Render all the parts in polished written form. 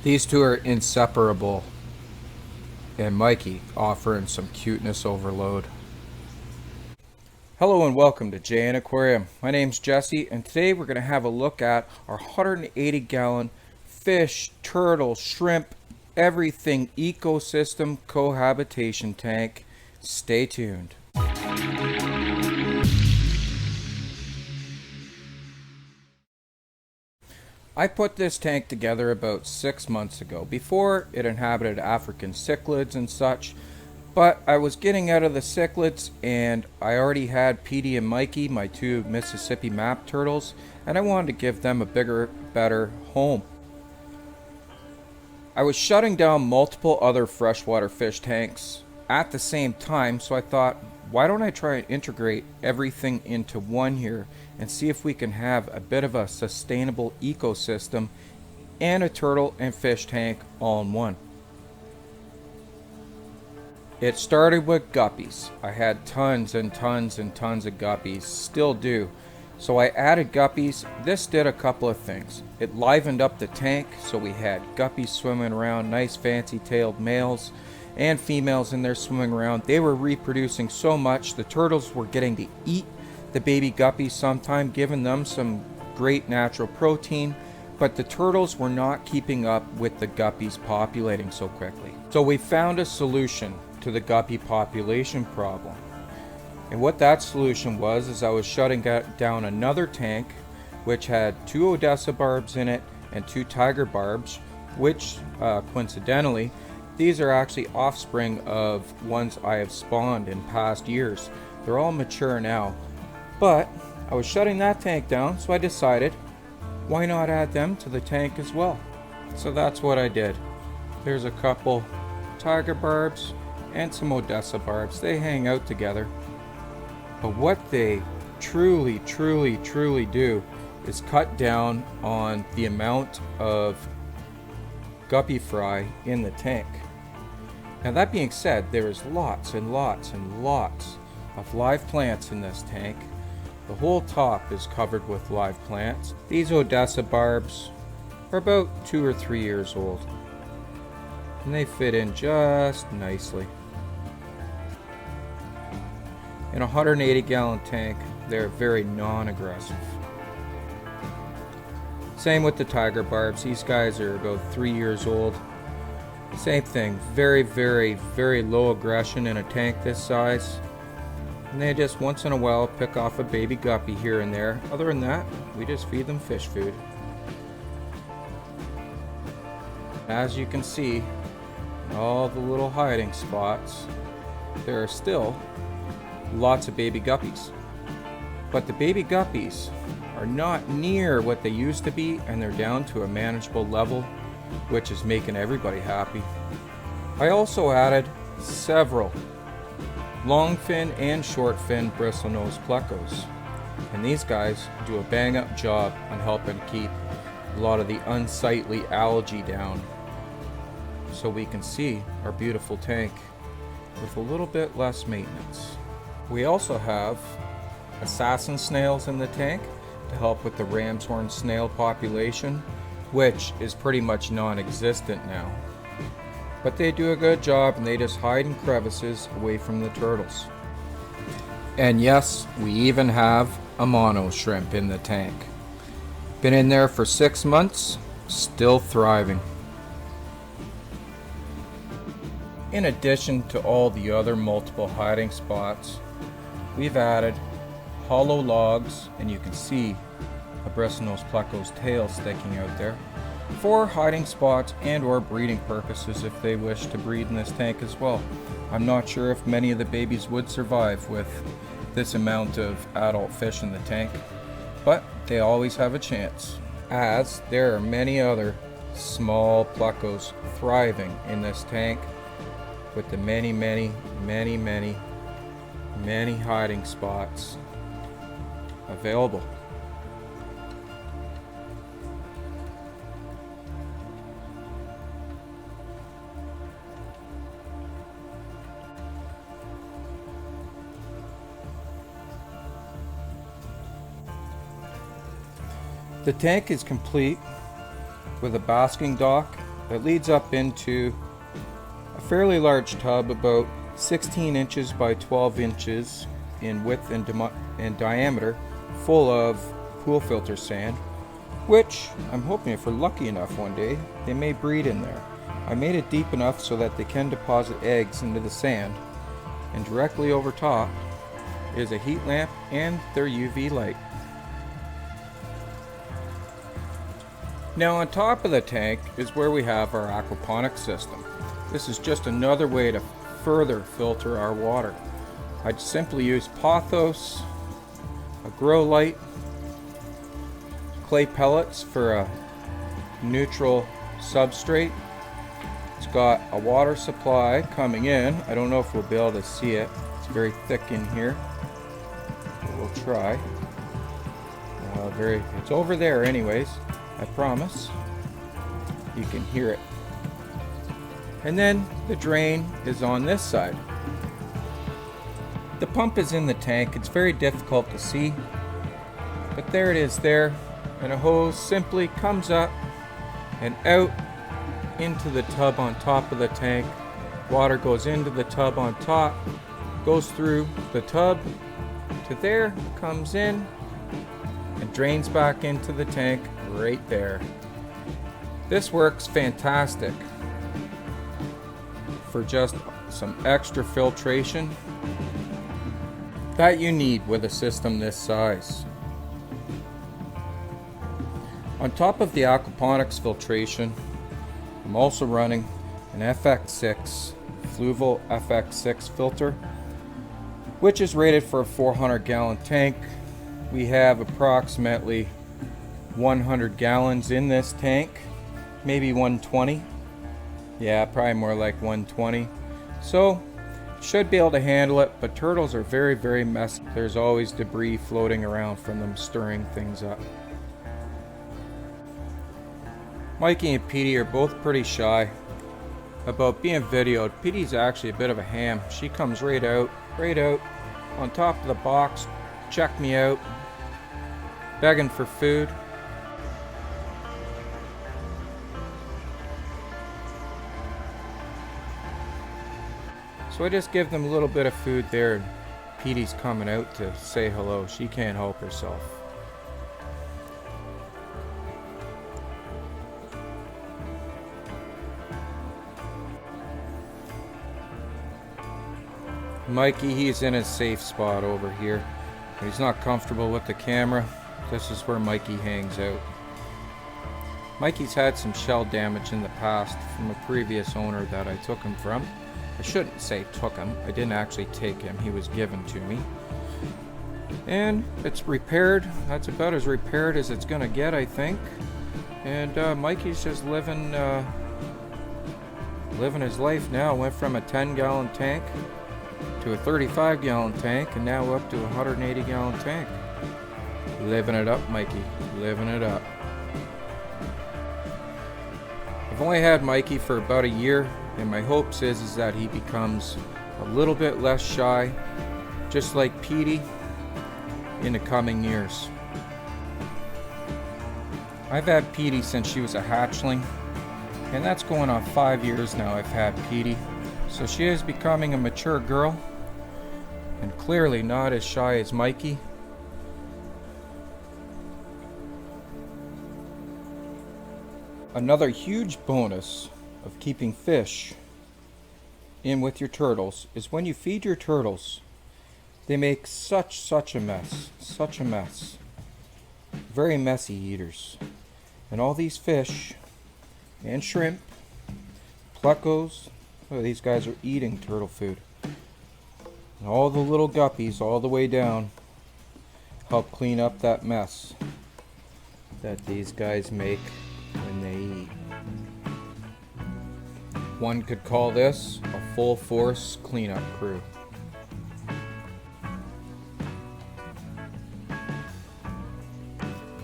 These two are inseparable, and Mikey offering some cuteness overload. Hello and welcome to JN Aquarium. My name's Jesse, and today we're going to have a look at our 180-gallon fish, turtle, shrimp, everything ecosystem cohabitation tank. Stay tuned. I put this tank together about 6 months ago. Before, it inhabited African cichlids and such, but I was getting out of the cichlids and I already had Petey and Mikey, my two Mississippi map turtles, and I wanted to give them a bigger, better home. I was shutting down multiple other freshwater fish tanks at the same time, so I thought, why don't I try and integrate everything into one here and see if we can have a bit of a sustainable ecosystem and a turtle and fish tank all in one. It started with guppies. I had tons and tons and tons of guppies, still do. So I added guppies. This did a couple of things. It livened up the tank, so we had guppies swimming around, nice fancy tailed males and females in there swimming around. They were reproducing so much, the turtles were getting to eat the baby guppies sometime, giving them some great natural protein, but the turtles were not keeping up with the guppies populating so quickly. So we found a solution to the guppy population problem. And what that solution was is I was shutting down another tank which had 2 Odessa barbs in it and 2 tiger barbs, which coincidentally, these are actually offspring of ones I have spawned in past years. They're all mature now. But I was shutting that tank down, so I decided, why not add them to the tank as well? So that's what I did. There's a couple tiger barbs and some Odessa barbs. They hang out together. But what they truly do is cut down on the amount of guppy fry in the tank. Now that being said, there is lots and lots and lots of live plants in this tank. The whole top is covered with live plants. These Odessa barbs are about 2 or 3 years old, and they fit in just nicely. In a 180-gallon tank, they're very non-aggressive. Same with the tiger barbs. These guys are about 3 years old. Same thing, very low aggression in a tank this size. And they just once in a while pick off a baby guppy here and there. Other than that, we just feed them fish food. As you can see, in all the little hiding spots, there are still lots of baby guppies. But the baby guppies are not near what they used to be, and they're down to a manageable level, which is making everybody happy. I also added several long fin and short fin bristlenose plecos, and these guys do a bang up job on helping keep a lot of the unsightly algae down, so we can see our beautiful tank with a little bit less maintenance. We also have assassin snails in the tank to help with the ram's horn snail population, which is pretty much non-existent now. But they do a good job, and they just hide in crevices away from the turtles. And yes, we even have a mono shrimp in the tank. Been in there for 6 months, still thriving. In addition to all the other multiple hiding spots, we've added hollow logs, and you can see a bristlenose pleco's tail sticking out there, for hiding spots and or breeding purposes if they wish to breed in this tank as well. I'm not sure if many of the babies would survive with this amount of adult fish in the tank, but they always have a chance, as there are many other small plecos thriving in this tank with the many hiding spots available. The tank is complete with a basking dock that leads up into a fairly large tub, about 16 inches by 12 inches in width and diameter, full of pool filter sand, which I'm hoping, if we're lucky enough one day, they may breed in there. I made it deep enough so that they can deposit eggs into the sand, and directly over top is a heat lamp and their UV light. Now on top of the tank is where we have our aquaponics system. This is just another way to further filter our water. I'd simply use pothos, a grow light, clay pellets for a neutral substrate. It's got a water supply coming in. I don't know if we'll be able to see it. It's very thick in here. But we'll try. It's over there anyways, I promise. You can hear it. And then the drain is on this side. The pump is in the tank. It's very difficult to see, but there it is there. And a hose simply comes up and out into the tub on top of the tank. Water goes into the tub on top, goes through the tub to there, comes in, and drains back into the tank right there. This works fantastic for just some extra filtration that you need with a system this size. On top of the aquaponics filtration, I'm also running an FX6, Fluval FX6 filter, which is rated for a 400-gallon tank. We have approximately 100 gallons in this tank, maybe 120. Yeah, probably more like 120. So, should be able to handle it, but turtles are very, very messy. There's always debris floating around from them stirring things up. Mikey and Petey are both pretty shy about being videoed. Petey's actually a bit of a ham. She comes right out on top of the box, check me out, begging for food. So I just give them a little bit of food there, and Petey's coming out to say hello. She can't help herself. Mikey, he's in his safe spot over here. He's not comfortable with the camera. This is where Mikey hangs out. Mikey's had some shell damage in the past from a previous owner that I took him from. I shouldn't say took him. I didn't actually take him. He was given to me. And it's repaired. That's about as repaired as it's gonna get, I think. And Mikey's just living his life now. Went from a 10-gallon tank to a 35-gallon tank, and now up to a 180-gallon tank. Living it up, Mikey. Living it up. I've only had Mikey for about a year, and my hopes is that he becomes a little bit less shy, just like Petey, in the coming years. I've had Petey since she was a hatchling, and that's going on 5 years now I've had Petey. So she is becoming a mature girl, and clearly not as shy as Mikey. Another huge bonus of keeping fish in with your turtles is when you feed your turtles, they make such a mess. Very messy eaters. And all these fish and shrimp, plecos, these guys are eating turtle food. And all the little guppies all the way down help clean up that mess that these guys make when they eat. One could call this a full force cleanup crew.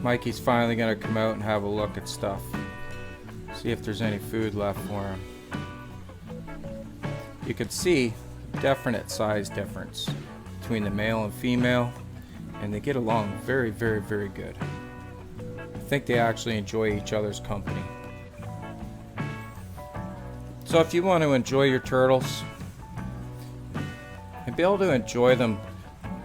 Mikey's finally gonna come out and have a look at stuff. See if there's any food left for him. You can see a definite size difference between the male and female, and they get along very good. I think they actually enjoy each other's company. So if you want to enjoy your turtles and be able to enjoy them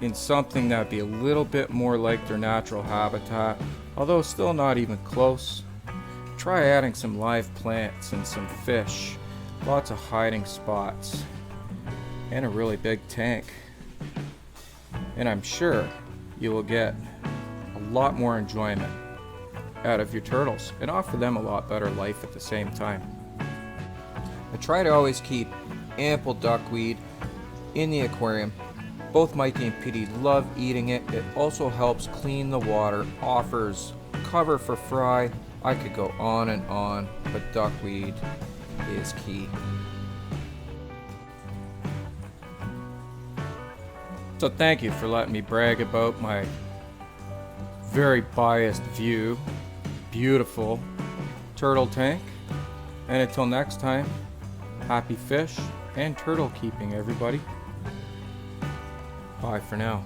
in something that'd be a little bit more like their natural habitat, although still not even close, try adding some live plants and some fish, lots of hiding spots, and a really big tank. And I'm sure you will get a lot more enjoyment out of your turtles and offer them a lot better life at the same time. I try to always keep ample duckweed in the aquarium. Both Mikey and Petey love eating it. It also helps clean the water, offers cover for fry. I could go on, but duckweed is key. So thank you for letting me brag about my very biased view. Beautiful turtle tank. And until next time, happy fish and turtle keeping, everybody. Bye for now.